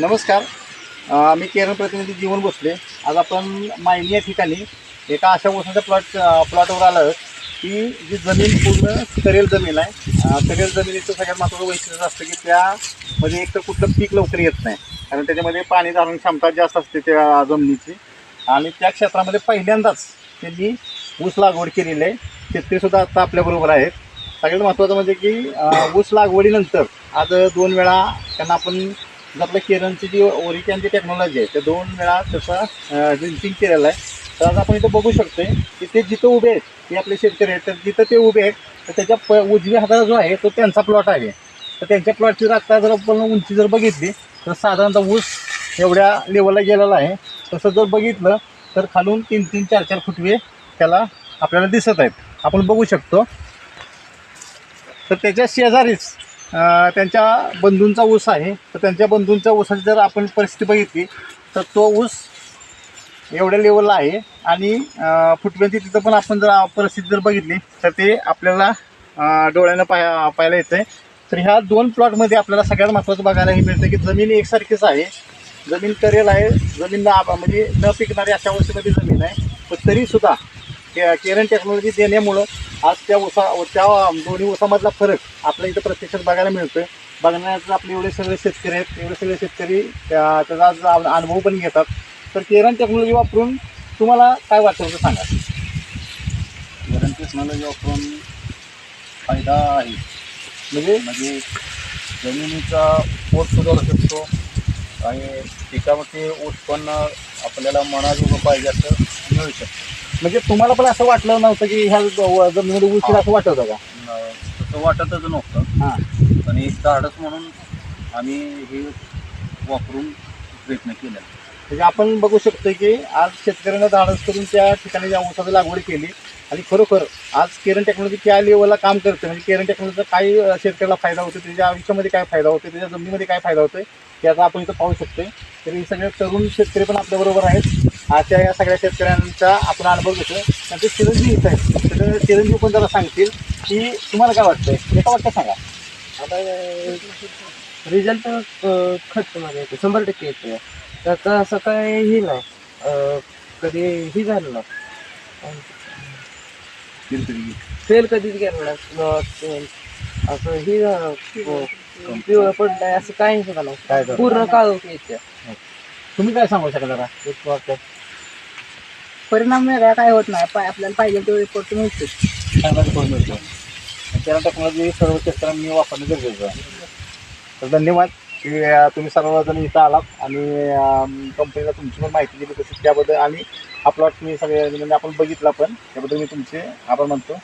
नमस्कार. मी केरळ प्रतिनिधी जीवन भोसले. आज आपण मायनी या ठिकाणी एका अशा ऊसाच्या प्लॉटवर आलो आहोत की जी जमीन पूर्ण करेल जमीन आहे. करेल जमिनीचं सगळ्यात महत्त्वाचं वैशिष्ट्य असतं की त्यामध्ये एक तर कुठलं पीक लवकर येत नाही, कारण त्याच्यामध्ये पाणी धारण क्षमता जास्त असते त्या जमिनीची. आणि त्या क्षेत्रामध्ये पहिल्यांदाच त्यांनी ऊस लागवड केलेली आहे. शेतकरीसुद्धा आता आपल्याबरोबर आहेत. सगळ्यात महत्त्वाचं म्हणजे की ऊस लागवडीनंतर आज 2 वेळा त्यांना आपण आपल्या केरळची जी ओरिकॅनची टेक्नॉलॉजी आहे त्या 2 वेळा त्याचा ड्रिंचिंग केलेलं आहे. तर आज आपण इथं बघू शकतो की ते जिथं उभे आहेत ते आपले शेतकरी आहेत. तर जिथं ते उभे आहेत तर त्याच्या उजव्या हाताला जो आहे तो त्यांचा प्लॉट आहे. तर त्यांच्या प्लॉटची आत्ता जर आपण उंची जर बघितली तर साधारणतः ऊस एवढ्या लेवलला गेलेला आहे. तसं जर बघितलं तर खालून 3-3, 4-4 फुटवे त्याला आपल्याला दिसत आहेत, आपण बघू शकतो. तर त्याच्या शेजारीच त्यांच्या बंधूंचा ऊस आहे. तर त्यांच्या बंधूंच्या ऊसाची जर आपण परिस्थिती बघितली तर तो ऊस एवढ्या लेवलला आहे आणि फुटव्यांची तिथं पण आपण जर परिस्थिती जर बघितली तर ते आपल्याला डोळ्यानं पाहायला येतं आहे. तर ह्या 2 प्लॉटमध्ये आपल्याला सगळ्यात महत्त्वाचं बघायला हे मिळतं की जमीन एकसारखीच आहे. जमीन करेल आहे, जमीन म्हणजे न पिकणारी अशा अवस्थेमध्ये जमीन आहे. पण तरीसुद्धा केरन टेक्नॉलॉजी देण्यामुळं आज त्या दोन्ही ऊसामधला फरक आपल्या इथं प्रत्यक्षात बघायला मिळतो. बघण्याचं आपले एवढे सगळे शेतकरी आहेत, एवढे सगळे शेतकरी त्याचा आज अनुभव पण घेतात. तर केरन टेक्नॉलॉजी वापरून तुम्हाला काय वाटतं ते सांगा. केरन टेक्नॉलॉजी वापरून फायदा आहे, म्हणजे जमिनीचा पोत सुधारू शकतो आणि पिकामध्ये उत्पन्न आपल्याला मनाजोगं पाहिजे असं मिळू शकतं. म्हणजे तुम्हाला पण असं वाटलं नव्हतं की ह्या जमिनीमध्ये ऊस असं वाटत होतं का? तसं वाटतच नव्हतं. हां, पण एक धाडस म्हणून आम्ही हे वापरून प्रयत्न केला. म्हणजे आपण बघू शकतो की आज शेतकऱ्यांना धाडस करून त्या ठिकाणी ज्या ऊसाची लागवड केली आणि खरोखर आज केरन टेक्नॉलॉजी त्या लेवलला काम करते. म्हणजे केरन टेक्नॉलॉजीचा काय शेतकऱ्याला फायदा होतो, त्याच्या आयुष्यामध्ये काय फायदा होतो, त्याच्या जमिनीमध्ये काय फायदा होतो याचा आपण इथं पाहू शकतो. तर हे सगळे तरुण शेतकरी पण आपल्याबरोबर आहेत. आजच्या या सगळ्या शेतकऱ्यांचा आपण अनुभव घेतो. त्यांचे चिरंजीव इथं आहेत. तर चिरंजीव पण जरा सांगतील की तुम्हाला काय वाटतंय, एका वाटतं सांगा. आता रिझल्ट खर्चमध्ये येतो 100% येतो. त्याचं असं काय हे नाही, कधी ही झालं नाही, फेल कधीच गेलं नाही. असं ही पिवळं पडलंय असं काही सुद्धा काय नाही, झालं? पूर्ण काळोखी येते. तुम्ही काय सांगू शकाल जरा एक वाटतं परिणाम वेगळा काय होत नाही, आपल्याला पाहिजे तो रिपोर्ट मिळतो. चांगला करून मिळतो. केरन टेक्नॉलॉजी सर्व शेतकऱ्यांनी वापरणं गरजेचं आहे. तर धन्यवाद की तुम्ही सर्वजण इथं आलात आणि कंपनीला तुमची पण माहिती दिली तशी त्याबद्दल. आणि हा प्लॉट तुम्ही सगळे म्हणजे आपण बघितला पण त्याबद्दल मी तुमचे आभार मानतो.